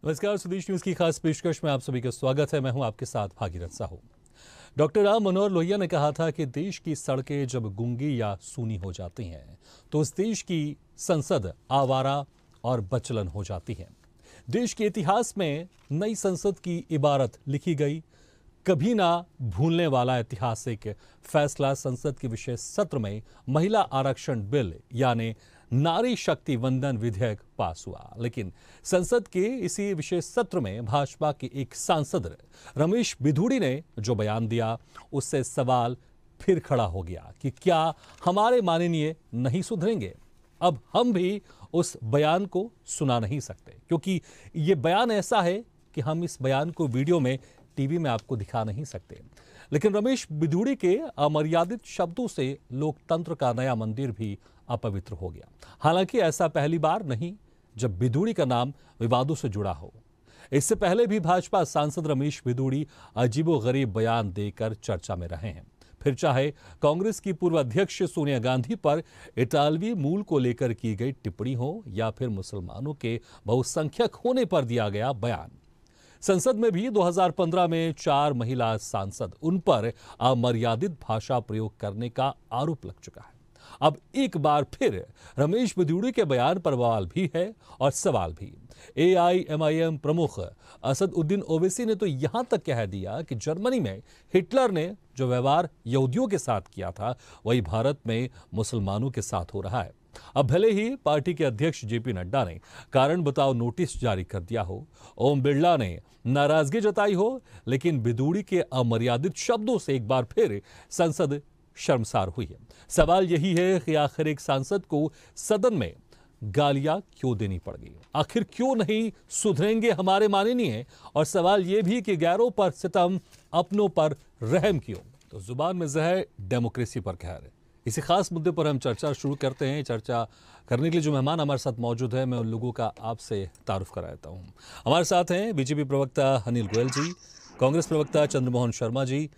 नमस्कार, स्वदेश न्यूज की खास पेशकश में आप सभी का स्वागत है। मैं हूं आपके साथ भागीरथ साहू। डॉक्टर राम मनोहर लोहिया ने कहा था कि देश की सड़कें जब गूंगी या सूनी हो जाती हैं तो उस देश की संसद आवारा और बचलन हो जाती है। देश के इतिहास में नई संसद की इबारत लिखी गई। कभी ना भूलने वाला ऐतिहासिक फैसला संसद के विशेष सत्र में महिला आरक्षण बिल यानी नारी शक्ति वंदन विधेयक पास हुआ। लेकिन संसद के इसी विशेष सत्र में भाजपा के एक सांसद रमेश बिधूड़ी ने जो बयान दिया, उससे सवाल फिर खड़ा हो गया कि क्या हमारे माननीय नहीं सुधरेंगे। अब हम भी उस बयान को सुना नहीं सकते, क्योंकि ये बयान ऐसा है कि हम इस बयान को वीडियो में, टीवी में आपको दिखा नहीं सकते। लेकिन रमेश बिधूड़ी के अमर्यादित शब्दों से लोकतंत्र का नया मंदिर भी अपवित्र हो गया। हालांकि ऐसा पहली बार नहीं जब बिधूड़ी का नाम विवादों से जुड़ा हो। इससे पहले भी भाजपा सांसद रमेश बिधूड़ी अजीबोगरीब बयान देकर चर्चा में रहे हैं। फिर चाहे कांग्रेस की पूर्व अध्यक्ष सोनिया गांधी पर इतालवी मूल को लेकर की गई टिप्पणी हो या फिर मुसलमानों के बहुसंख्यक होने पर दिया गया बयान। संसद में भी 2015 में 4 महिला सांसद, उन पर अमर्यादित भाषा प्रयोग करने का आरोप लग चुका है। अब एक बार फिर रमेश बिधूड़ी के बयान पर बवाल भी है और सवाल भी। AIMIM प्रमुख असदुद्दीन ओवैसी ने तो यहां तक कह दिया कि जर्मनी में हिटलर ने जो व्यवहार यहूदियों के साथ किया था, वही भारत में मुसलमानों के साथ हो रहा है। अब भले ही पार्टी के अध्यक्ष JP नड्डा ने कारण बताओ नोटिस जारी कर दिया हो, ओम बिरला ने नाराजगी जताई हो, लेकिन बिधूड़ी के अमर्यादित शब्दों से एक बार फिर संसद शर्मसार हुई है। सवाल यही है कि आखिर एक सांसद को सदन में गालियां क्यों देनी पड़ गई, आखिर क्यों नहीं सुधरेंगे हमारे माननीय। और सवाल यह भी कि गैरों पर सितम, अपनों पर रहम क्यों। तो जुबान में जहर, डेमोक्रेसी पर कहर है। इसी खास मुद्दे पर हम चर्चा शुरू करते हैं। चर्चा करने के लिए जो मेहमान हमारे साथ मौजूद है, मैं उन लोगों का आपसे तारुफ कराता हूं। हमारे साथ हैं बीजेपी प्रवक्ता अनिल गोयल जी, कांग्रेस प्रवक्ता चंद्रमोहन शर्मा जी,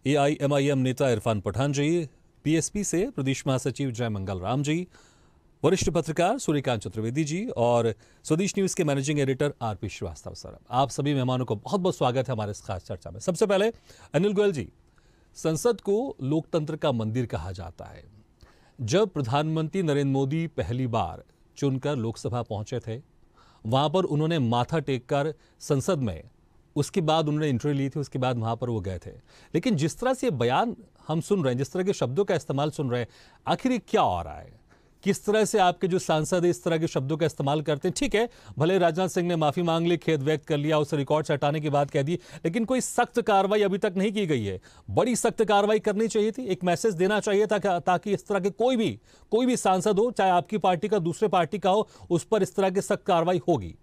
AIMIM नेता इरफान पठान जी, PSP से प्रदेश महासचिव जय मंगल राम जी, वरिष्ठ पत्रकार सूर्यकांत चतुर्वेदी जी और स्वदेश न्यूज के managing editor RP Srivastava sir. आप सभी मेहमानों को बहुत बहुत स्वागत है हमारे इस खास चर्चा में। सबसे पहले अनिल गोयल जी, संसद को लोकतंत्र का मंदिर कहा जाता है। जब प्रधानमंत्री नरेंद्र मोदी पहली बार चुनकर लोकसभा पहुंचे थे, वहां पर उन्होंने माथा टेककर संसद में, उसके बाद उन्होंने इंटरव्यू ली थी, उसके बाद वहां पर वो गए थे। लेकिन जिस तरह से बयान हम सुन रहे हैं, जिस तरह के शब्दों का इस्तेमाल सुन रहे हैं, आखिर ये क्या हो रहा है? किस तरह से आपके जो सांसद है इस तरह के शब्दों का इस्तेमाल करते हैं? ठीक है, भले राजनाथ सिंह ने माफी मांग ली, खेद व्यक्त कर लिया, उस रिकॉर्ड से हटाने की बात कह दी, लेकिन कोई सख्त कार्रवाई अभी तक नहीं की गई है। बड़ी सख्त कार्रवाई करनी चाहिए थी, एक मैसेज देना चाहिए था ताकि इस तरह के कोई भी सांसद हो, चाहे आपकी पार्टी का, दूसरे पार्टी का हो, उस पर इस तरह की सख्त कार्रवाई होगी।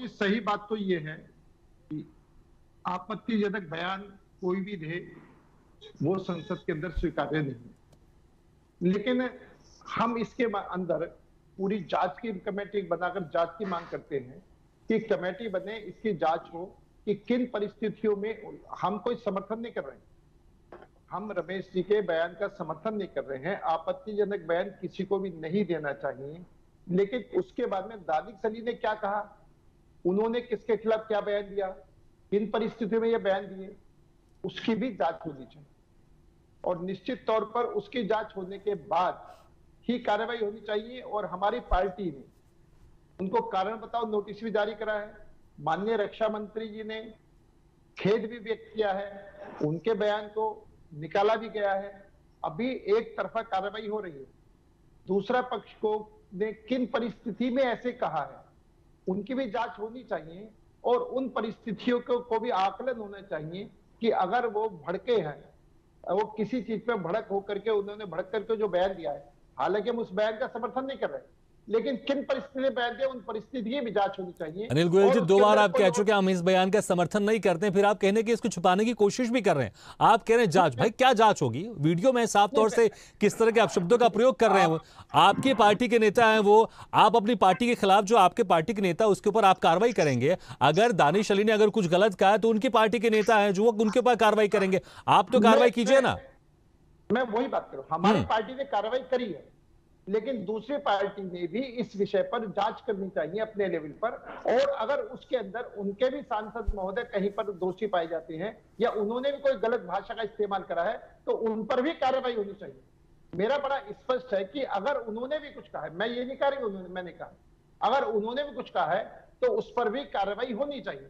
सही बात तो ये है कि आपत्तिजनक बयान कोई भी दे वो संसद के अंदर स्वीकार्य नहीं, लेकिन हम इसके अंदर पूरी जांच की कमेटी बनाकर जांच की मांग करते हैं कि कमेटी बने, इसकी जांच हो कि किन परिस्थितियों में। हम कोई समर्थन नहीं कर रहे हैं, हम रमेश जी के बयान का समर्थन नहीं कर रहे हैं। आपत्तिजनक बयान किसी को भी नहीं देना चाहिए, लेकिन उसके बाद में दानिश सली ने क्या कहा, उन्होंने किसके खिलाफ क्या बयान दिया, किन परिस्थितियों में यह बयान दिए, उसकी भी जांच होनी चाहिए। और निश्चित तौर पर उसकी जांच होने के बाद ही कार्रवाई होनी चाहिए। और हमारी पार्टी ने उनको कारण बताओ नोटिस भी जारी करा है। माननीय रक्षा मंत्री जी ने खेद भी व्यक्त किया है, उनके बयान को निकाला भी गया है। अभी एक तरफा कार्रवाई हो रही है। दूसरा पक्ष को ने किन परिस्थिति में ऐसे कहा है, उनकी भी जांच होनी चाहिए। और उन परिस्थितियों को भी आकलन होना चाहिए कि अगर वो भड़के हैं, वो किसी चीज पे भड़क होकर के, उन्होंने भड़क करके जो बयान दिया है, हालांकि हम उस बयान का समर्थन नहीं कर रहे, लेकिन किन परिस्थिति में बयान दिया, उन परिस्थिति की भी जांच होनी चाहिए। अनिल गोयल जी, 2 बार आप कह चुके हैं हम इस बयान का समर्थन नहीं करते, फिर आप कहने की इसको छुपाने की कोशिश भी कर रहे हैं। आप कह रहे हैं जांच, भाई क्या जांच होगी? वीडियो में साफ तौर से किस तरह के आप शब्दों का प्रयोग कर रहे हैं। आपकी पार्टी के नेता हैं वो, आप अपनी पार्टी के खिलाफ जो आपके पार्टी के नेता उसके ऊपर आप कार्रवाई करेंगे। अगर दानिश अली ने अगर कुछ गलत कहा है तो उनकी पार्टी के नेता हैं जो उनके ऊपर कार्रवाई करेंगे। आप तो कार्रवाई कीजिए ना। मैं वही बात करूं, हमारी पार्टी ने कार्रवाई करी है, लेकिन दूसरी पार्टी ने भी इस विषय पर जांच करनी चाहिए अपने लेवल पर, और अगर उसके अंदर उनके भी सांसद महोदय कहीं पर दोषी पाए जाते हैं या उन्होंने भी कोई गलत भाषा का इस्तेमाल करा है तो उन पर भी कार्रवाई होनी चाहिए। मेरा बड़ा स्पष्ट है कि अगर उन्होंने भी कुछ कहा है, मैं ये नहीं कह रही उन्होंने, मैंने कहा अगर उन्होंने भी कुछ कहा है तो उस पर भी कार्रवाई होनी चाहिए।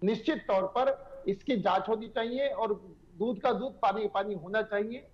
निश्चित तौर पर इसकी जांच होनी चाहिए और दूध का दूध पानी का पानी होना चाहिए।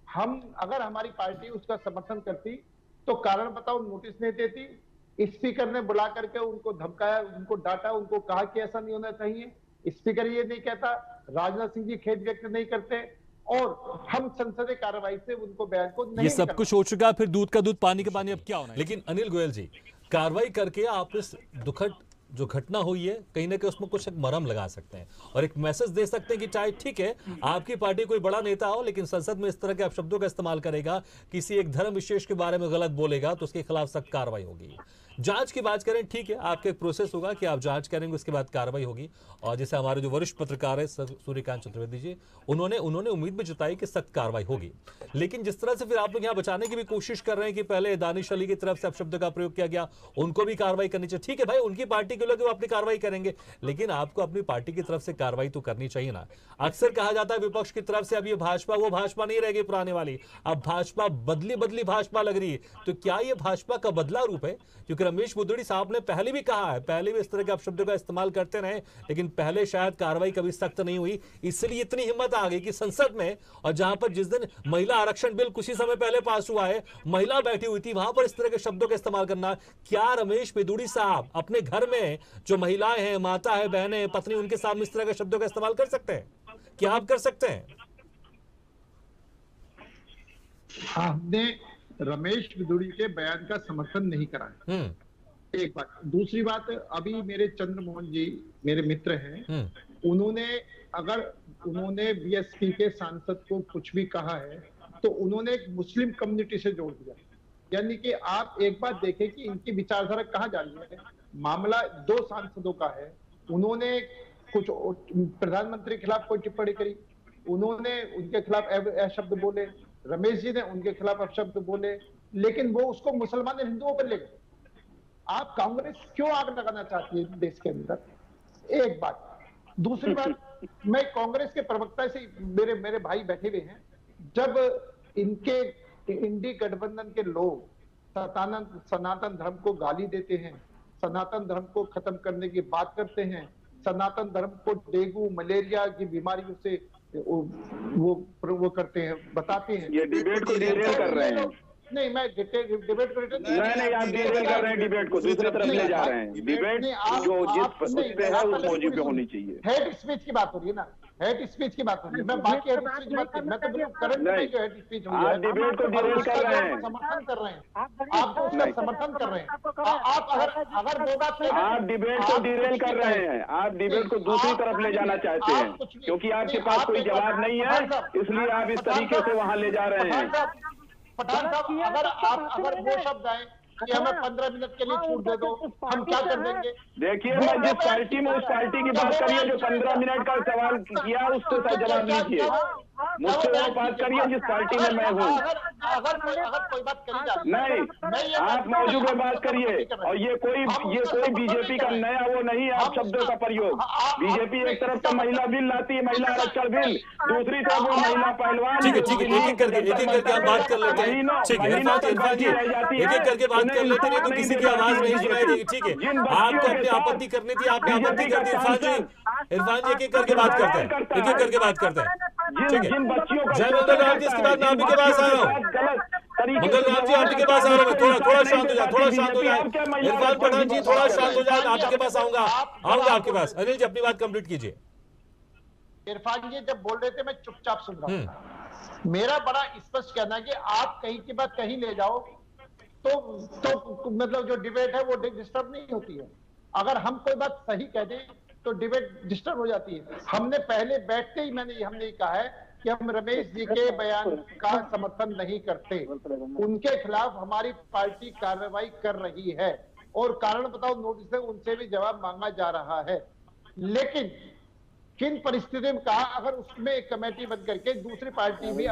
हम अगर हमारी पार्टी उसका समर्थन करती तो कारण बताओ नोटिस नहीं देती। स्पीकर ने बुला करके उनको धमकाया, उनको डांटा, उनको कहा कि ऐसा नहीं होना चाहिए। स्पीकर ये नहीं कहता, राजनाथ सिंह जी खेद व्यक्त नहीं करते और हम संसदीय कार्रवाई से उनको बयान को नहीं ये सब कुछ हो चुका, फिर दूध का दूध पानी का पानी अब क्या होना है? लेकिन अनिल गोयल जी, कार्रवाई करके आप इस दुखद जो घटना हुई है कहीं ना कहीं उसमें कुछ एक मरहम लगा सकते हैं और एक मैसेज दे सकते हैं कि चाहे ठीक है आपकी पार्टी कोई बड़ा नेता हो लेकिन संसद में इस तरह के अपशब्दों का इस्तेमाल करेगा, किसी एक धर्म विशेष के बारे में गलत बोलेगा तो उसके खिलाफ सख्त कार्रवाई होगी। जांच की बात करें, ठीक है आपका एक प्रोसेस होगा कि आप जांच करेंगे उसके बाद कार्रवाई होगी। और जैसे हमारे जो वरिष्ठ पत्रकार है सूर्यकांत चतुर्वेदी जी, उन्होंने उम्मीद भी जताई कि सख्त कार्रवाई होगी। लेकिन जिस तरह से फिर आप लोग यहाँ बचाने की भी कोशिश कर रहे हैं कि पहले दानिश अली की तरफ से अपशब्द का प्रयोग किया गया, उनको भी कार्रवाई करनी चाहिए। ठीक है भाई, उनकी पार्टी के लोग वो अपनी कार्रवाई करेंगे, लेकिन आपको अपनी पार्टी की तरफ से कार्रवाई तो करनी चाहिए ना। अक्सर कहा जाता है विपक्ष की तरफ से अब ये भाजपा वो भाजपा नहीं रहेगी पुराने वाली, अब भाजपा बदली भाजपा लग रही है। तो क्या ये भाजपा का बदला रूप है? क्योंकि रमेश बुद्धड़ी साहब ने पहले भी कहा है, पहले भी इस तरह के अपशब्दों का इस्तेमाल करते रहे, लेकिन पहले शायद कार्रवाई कभी सख्त नहीं हुई, इसलिए इतनी हिम्मत आ गई कि संसद में, और जहां पर जिस दिन महिला आरक्षण बिल कुछ ही समय पहले पास हुआ है, महिला बैठी हुई थी, वहां पर इस तरह के शब्दों का इस्तेमाल करना। क्या रमेश बुद्धड़ी साहब अपने घर में जो महिलाएं हैं, माता है, बहनें हैं, पत्नी, उनके सामने इस तरह के शब्दों का इस्तेमाल कर सकते हैं? क्या आप कर सकते हैं? आपने रमेश बुद्धड़ी के बयान का समर्थन नहीं करा है, एक बात। दूसरी बात, अभी मेरे चंद्रमोहन जी मेरे मित्र हैं, उन्होंने बीएसपी के सांसद को कुछ भी कहा है तो उन्होंने एक मुस्लिम कम्युनिटी से जोड़ दिया। यानी कि आप एक बात देखें कि इनकी विचारधारा कहाँ जा रही है। मामला 2 सांसदों का है, उन्होंने कुछ प्रधानमंत्री के खिलाफ कोई टिप्पणी करी, उन्होंने उनके खिलाफ शब्द बोले, रमेश जी ने उनके खिलाफ अपशब्द बोले, लेकिन वो उसको मुसलमान और हिंदुओं पर ले गए। आप कांग्रेस क्यों आग लगाना चाहती है देश के अंदर? एक बात। दूसरी बात, मैं कांग्रेस के प्रवक्ता से, मेरे भाई बैठे हुए हैं, जब इनके इंडी गठबंधन के लोग सनातन धर्म को गाली देते हैं, सनातन धर्म को खत्म करने की बात करते हैं, सनातन धर्म को डेंगू मलेरिया की बीमारियों से वो करते हैं, बताते हैं। ये डिबेट को डिरेल कर रहे हैं। नहीं, मैं डिबेट को नहीं, आप डिरेल कर रहे हैं, डिबेट को दूसरी तरफ ले जा रहे हैं। डिबेट जो जिस पे है उस मौजू पे होनी चाहिए। हेट स्पीच की बात हो रही है ना, हेट स्पीच की बात हो रही है। मैं बाकी हेट स्पीच की बात कर, मैं तो बिल्कुल करंट में जो हेट स्पीच हुई है, आप डिबेट को डिरेल कर रहे हैं, समर्थन कर रहे हैं, आप तो उसका समर्थन कर रहे हैं। आप अगर वो बात, आप डिबेट को डिरेल कर रहे हैं, आप डिबेट को दूसरी तरफ ले जाना चाहते हैं, क्योंकि आपके पास कोई जवाब नहीं है, इसलिए आप इस तरीके से वहां ले जा रहे हैं। पठान साहब, अगर वो शब्द आए कि हमें 15 मिनट के लिए छूट दे दो, हम क्या कर देंगे? देखिए, मैं जिस पार्टी में, उस पार्टी की बात करिए जो 15 मिनट का सवाल किया, उससे जवाब लीजिए। मुझसे वो बात करिए जिस पार्टी में मैं हूँ। अगर कोई बात करी जाती नहीं, आप मौजू में बात करिए। और ये कोई बीजेपी का नया वो नहीं है आप शब्दों का प्रयोग। बीजेपी एक तरफ तो महिला बिल लाती है, महिला आरक्षण बिल, दूसरी तरफ वो महिला पहलवान। ठीक है, एक एक करके हम बात कर लेते हैं। ठीक है इरफान जी, एक एक करके बात कर लेते हैं, तो किसी की आवाज नहीं सुनाई देगी। ठीक है, आपको अपनी आपत्ति करनी थी, आपने आपत्ति कर दी। इरफान जी एक एक करके बात करते हैं, एक एक करके बात करते हैं। ठीक है, जय मंगल राम जी, इसके बाद मैं आपके पास आ रहा हूँ। मंगल राम जी, आपके पास आ रहा हूँ। थोड़ा शांत हो जाए, थोड़ा शांत हो जाए। इरफान पठान जी थोड़ा शांत हो जाए, आपके पास आऊंगा आपके पास। अनिल जी अपनी बात कंप्लीट कीजिए। इरफान जी जब बोल रहे थे मैं चुपचाप सुन रहा हूँ। मेरा बड़ा स्पष्ट कहना है कि आप कहीं की बात कहीं ले जाओ तो मतलब जो डिबेट है वो डिस्टर्ब नहीं होती है। अगर हम कोई बात सही कह दें तो डिबेट डिस्टर्ब हो जाती है। हमने पहले बैठते ही हमने कहा है कि हम रमेश जी के बयान का समर्थन नहीं करते, उनके खिलाफ हमारी पार्टी कार्रवाई कर रही है और कारण बताओ नोटिस से उनसे भी जवाब मांगा जा रहा है। लेकिन किन परिस्थितियों में कहा, अगर उसमें एक कमेटी बन करके दूसरी पार्टी भी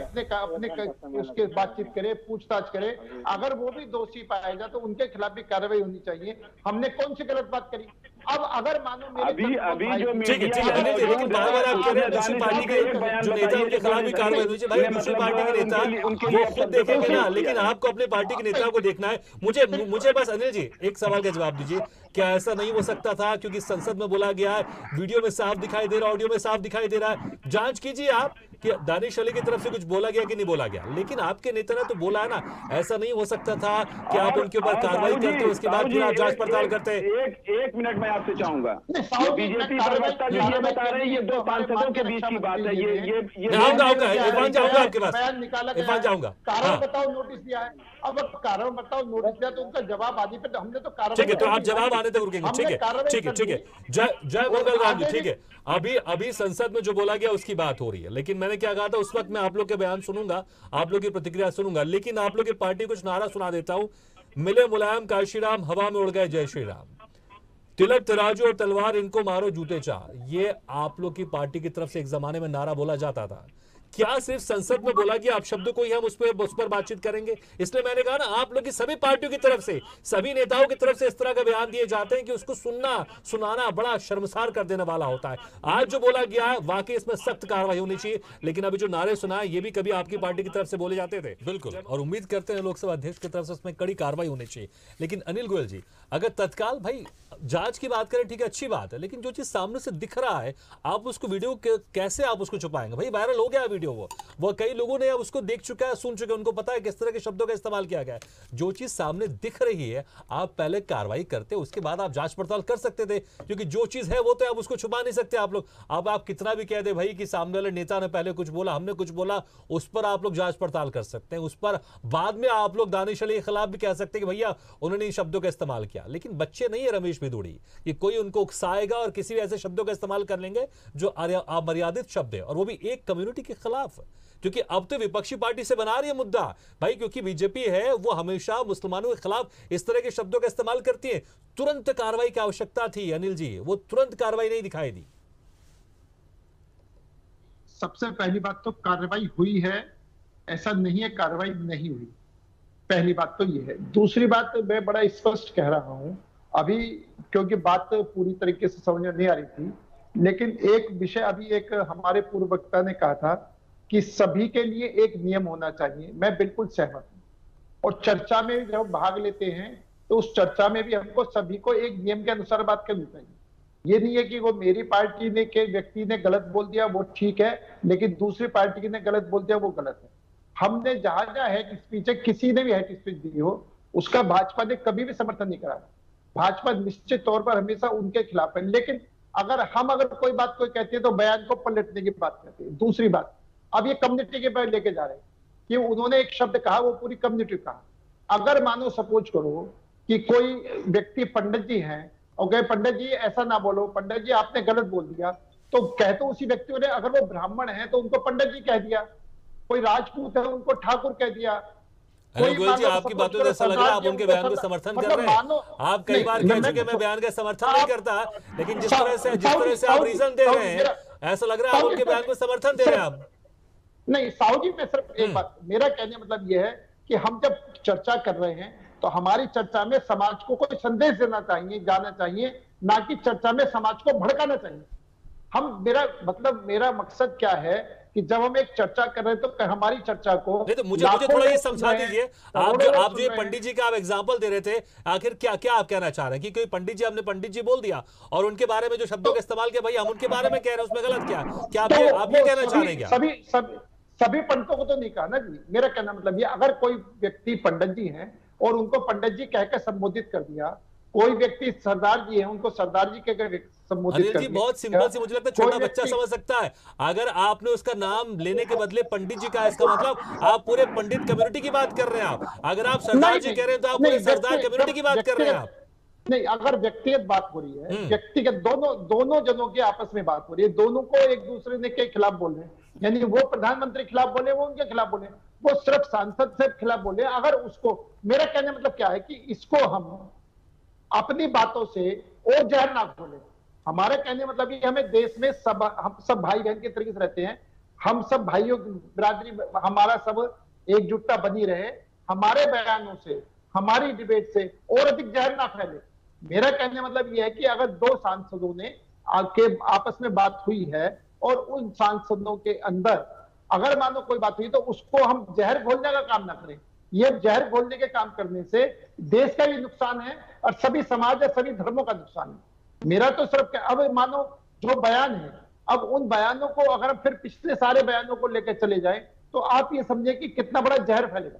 उसके बातचीत करे, पूछताछ करे, अगर वो भी दोषी पाया जाए तो उनके खिलाफ भी कार्रवाई होनी चाहिए। हमने कौन सी गलत बात करी? अब अगर मानो अभी जो ठीक है अनिल जी, लेकिन बार-बार आप कह रहे हैं दूसरी पार्टी के जो नेता उनके खिलाफ भी कार्रवाई होनी चाहिए। भाई दूसरी पार्टी के नेता वो खुद देखेंगे ना, लेकिन आपको अपनी पार्टी के नेताओं को देखना है। मुझे बस अनिल जी एक सवाल का जवाब दीजिए, क्या ऐसा नहीं हो सकता था क्योंकि संसद में बोला गया है, वीडियो में साफ दिखाई दे रहा है, ऑडियो में साफ दिखाई दे रहा है, जांच कीजिए आप कि दानिश अली की तरफ से कुछ बोला गया कि नहीं बोला गया, लेकिन आपके नेता ने तो बोला है ना, ऐसा नहीं हो सकता था कि आप उनके ऊपर कार्रवाई करते उसके बाद फिर आप जांच पड़ताल करते। एक मिनट मैं आपसे चाहूंगा, बीजेपी प्रवक्ता जो ये बता रहे हैं ये दो सांसदों के बीच की बात है, ये इरफान जाऊंगा आपके पास, इरफान जाऊंगा। कारण बताओ, नोटिस दिया है, अब कारण बताओ, नोटिस दिया तो उनका जवाब आदि पे हमने तो कार्रवाई। ठीक है, तो आप जवाब आने तक रुकेंगे। ठीक है जय मंगल राम जी। ठीक है, अभी संसद में जो बोला गया उसकी बात हो रही है, लेकिन मैंने क्या कहा था उस वक्त मैं आप लोग के बयान सुनूंगा, आप लोग की प्रतिक्रिया सुनूंगा, लेकिन आप लोग की पार्टी कुछ नारा सुना देता हूं। मिले मुलायम काशीराम, हवा में उड़ गए जय श्री राम, तिलक तराजू और तलवार, इनको मारो जूते चार, ये आप लोग की पार्टी की तरफ से एक जमाने में नारा बोला जाता था। क्या सिर्फ संसद में बोला गया आप शब्दों को ही हम उस पर बातचीत करेंगे? इसलिए मैंने कहा ना, आप लोग की सभी पार्टियों की तरफ से, सभी नेताओं की तरफ से इस तरह का बयान दिए जाते हैं कि उसको सुनाना बड़ा शर्मसार कर देने वाला होता है। आज जो बोला गया है वाकई इसमें सख्त कार्रवाई होनी चाहिए, लेकिन अभी जो नारे सुनाए ये भी कभी आपकी पार्टी की तरफ से बोले जाते थे। बिल्कुल, और उम्मीद करते हैं लोकसभा अध्यक्ष की तरफ से उसमें कड़ी कार्रवाई होनी चाहिए। लेकिन अनिल गोयल जी, अगर तत्काल भाई जांच की बात करें, ठीक है, अच्छी बात है, लेकिन जो चीज सामने से दिख रहा है आप उसको वीडियो कैसे आप उसको छुपाएंगे? भाई वायरल हो गया वीडियो, वो कई लोगों ने उसको देख चुका है, सुन चुके हैं, उनको पता है किस तरह के शब्दों का इस्तेमाल किया गया है। जो चीज सामने दिख रही है आप पहले कार्रवाई करते, उसके बाद आप जांच पड़ताल कर सकते थे, क्योंकि जो चीज है वो तो आप उसको छुपा नहीं सकते आप लोग। अब आप कितना भी कह दे भाई कि सामने वाले नेता ने पहले कुछ बोला, हमने कुछ बोला, उस पर आप लोग जांच पड़ताल कर सकते हैं, उस पर बाद में आप लोग दानिश अली के खिलाफ भी कह सकते हैं कि भैया उन्होंने इन शब्दों का इस्तेमाल किया। लेकिन बच्चे नहीं है रमेश भिदुड़ी कि कोई उनको उकसाएगा और किसी ऐसे शब्दों का इस्तेमाल कर लेंगे जो अमर्यादित शब्द है, और वो भी एक कम्युनिटी के खिलाफ, क्योंकि अब तो विपक्षी पार्टी से बना रही है मुद्दा भाई, क्योंकि बीजेपी है वो हमेशा मुसलमानों के खिलाफ इस तरह के शब्दों का इस्तेमाल करती है। तुरंत कार्रवाई की आवश्यकता थी अनिल जी, वो तुरंत कार्रवाई नहीं दिखाई दी। सबसे पहली बात तो कार्रवाई हुई है, ऐसा नहीं है कार्रवाई नहीं हुई, पहली बात तो ये है। दूसरी बात मैं बड़ा स्पष्ट कह रहा हूं अभी, क्योंकि बात पूरी तरीके से समझ में नहीं आ रही थी, लेकिन एक विषय अभी एक हमारे पूर्व वक्ता ने कहा था कि सभी के लिए एक नियम होना चाहिए, मैं बिल्कुल सहमत हूं। और चर्चा में जब भाग लेते हैं तो उस चर्चा में भी हमको सभी को एक नियम के अनुसार बात करनी चाहिए। ये नहीं है कि वो मेरी पार्टी ने के व्यक्ति ने गलत बोल दिया वो ठीक है, लेकिन दूसरी पार्टी ने गलत बोल दिया वो गलत है। हमने जहां हेट स्पीच है, किसी ने भी हेट स्पीच दी हो, उसका भाजपा ने कभी भी समर्थन नहीं करा। भाजपा निश्चित तौर पर हमेशा उनके खिलाफ है, लेकिन अगर कोई बात कोई कहती है तो बयान को पलटने की बात कहते हैं। दूसरी बात, अब ये कम्युनिटी के बारे लेके जा रहे हैं कि उन्होंने एक शब्द कहा वो पूरी कम्युनिटी कहा। अगर मानो सपोज करो कि कोई व्यक्ति पंडित जी हैं और कहे पंडित जी ऐसा ना बोलो, पंडित जी आपने गलत बोल दिया, तो कह तो उसी व्यक्ति ने, अगर वो ब्राह्मण है तो उनको पंडित जी कह दिया, कोई राजपूत है उनको ठाकुर कह दिया। अनिल गोयल जी, आपकी बातों से ऐसा लग रहा है आप उनके बयान को समर्थन कर रहे हैं। आप कई बार कह चुके मैं बयान का समर्थन नहीं करता, लेकिन जिस तरह से आप रीजन दे रहे हैं ऐसा लग रहा है आप उनके बयान को समर्थन दे रहे हैं। आप नहीं, साहू जी में सिर्फ एक बात, मेरा कहने मतलब यह है कि हम जब चर्चा कर रहे हैं तो हमारी चर्चा में समाज को कोई संदेश देना चाहिए, जाना चाहिए, ना कि चर्चा में समाज को भड़काना चाहिए। मेरा मकसद क्या है कि जब हम एक चर्चा कर रहे हैं तो हमारी चर्चा को नहीं, तो मुझे थोड़ा ये समझा दीजिए, आप जो पंडित जी का आप एग्जांपल दे रहे थे, आखिर क्या आप कहना चाह रहे हैं कि कोई पंडित जी, हमने पंडित जी बोल दिया और उनके बारे में जो शब्दों का इस्तेमाल किया भाई हम उनके बारे में कह रहे हैं, उसमें गलत क्या आप ये कहना चाह रहे हैं? क्या सभी पंडितों को तो नहीं कहा ना जी, मेरा कहना मतलब ये, अगर कोई व्यक्ति पंडित जी हैं और उनको पंडित जी कहकर संबोधित कर दिया, कोई व्यक्ति सरदार जी है उनको सरदार जी कहकर संबोधित कर दिया। बहुत सिंपल सी, मुझे लगता है छोटा बच्चा समझ सकता है। अगर आपने उसका नाम लेने के बदले पंडित जी का, इसका मतलब आप पूरे पंडित कम्युनिटी की बात कर रहे हैं। आप अगर आप सरदार जी कह रहे हैं तो आप पूरे सरदार कम्युनिटी की बात कर रहे हैं। आप नहीं, अगर व्यक्तिगत बात हो रही है, व्यक्तिगत दोनों जनों की आपस में बात हो रही है, दोनों को एक दूसरे के खिलाफ बोल रहे हैं, यानी वो प्रधानमंत्री खिलाफ बोले, वो उनके खिलाफ बोले, वो सिर्फ सांसद से खिलाफ बोले, अगर उसको, मेरा कहने मतलब क्या है कि इसको हम अपनी बातों से और जहर ना खोले। हमारे कहने मतलब ये हमें देश में हम सब भाई बहन के तरीके से रहते हैं, हम सब भाइयों की बिरादरी, हमारा सब एकजुटता बनी रहे, हमारे बयानों से, हमारी डिबेट से और अधिक जहर ना फैले। मेरा कहने मतलब यह है कि अगर दो सांसदों ने आके आपस में बात हुई है और उन सांसदों के अंदर अगर मानो कोई बात हुई तो उसको हम जहर घोलने का काम ना करें। ये जहर घोलने के काम करने से देश का भी नुकसान है और सभी समाज और सभी धर्मों का नुकसान है। मेरा तो सिर्फ अब मानो जो बयान है, अब उन बयानों को अगर हम फिर पिछले सारे बयानों को लेकर चले जाएं तो आप ये समझे कि कितना बड़ा जहर फैलेगा।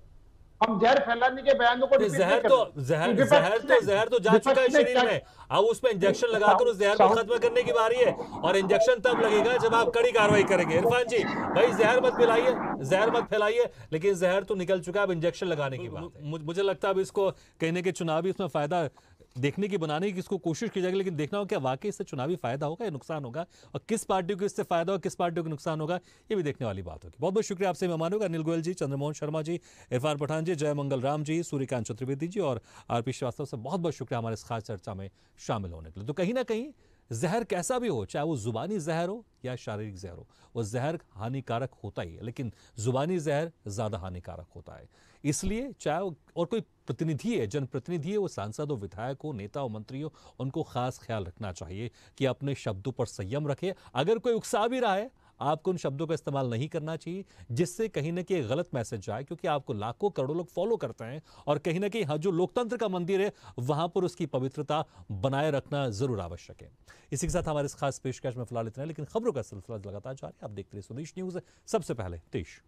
हम जहर फैलाने के बयानों को जहर तो जा चुका है शरीर में, अब उसमें इंजेक्शन लगाकर उस जहर को खत्म करने की बारी है, और इंजेक्शन तब लगेगा जब आप कड़ी कार्रवाई करेंगे। इरफान जी भाई जहर मत पिलाइए, जहर मत फैलाइए, लेकिन जहर तो निकल चुका है, अब इंजेक्शन लगाने की बात है। मुझे लगता है अब इसको कहने के चुनावी इसमें फायदा देखने की, बनाने की इसको कोशिश की जाएगी, लेकिन देखना होगा क्या वाकई इससे चुनावी फायदा होगा या नुकसान होगा, और किस पार्टी को इससे फायदा होगा, किस पार्टी को नुकसान होगा, ये भी देखने वाली बात होगी। बहुत बहुत शुक्रिया आपसे मेहमानों का, अनिल गोयल जी, चंद्रमोहन शर्मा जी, इरफान पठान जी, जय मंगल राम जी, सूर्यकांत चतुर्वेदी जी और आरपी श्रीवास्तव से बहुत बहुत शुक्रिया हमारे इस खास चर्चा में शामिल होने के लिए। तो कहीं ना कहीं जहर कैसा भी हो, चाहे वो जुबानी जहर हो या शारीरिक जहर हो, वो जहर हानिकारक होता ही है, लेकिन जुबानी जहर ज्यादा हानिकारक होता है। इसलिए चाहे और कोई प्रतिनिधि है, जनप्रतिनिधि है, वो सांसद हो, विधायक हो, नेता हो, मंत्री हो, उनको खास ख्याल रखना चाहिए कि अपने शब्दों पर संयम रखे। अगर कोई उकसा भी रहा है, आपको उन शब्दों का इस्तेमाल नहीं करना चाहिए जिससे कहीं ना कहीं गलत मैसेज जाए, क्योंकि आपको लाखों करोड़ों लोग फॉलो करते हैं और कहीं ना कहीं जो लोकतंत्र का मंदिर है वहां पर उसकी पवित्रता बनाए रखना जरूर आवश्यक है। इसी के साथ हमारे इस खास पेशकश में फिलहाल इतना है, लेकिन खबरों का सिलसिला लगातार जारी है। आप देखते रहिए स्वदेश न्यूज, सबसे पहले देश।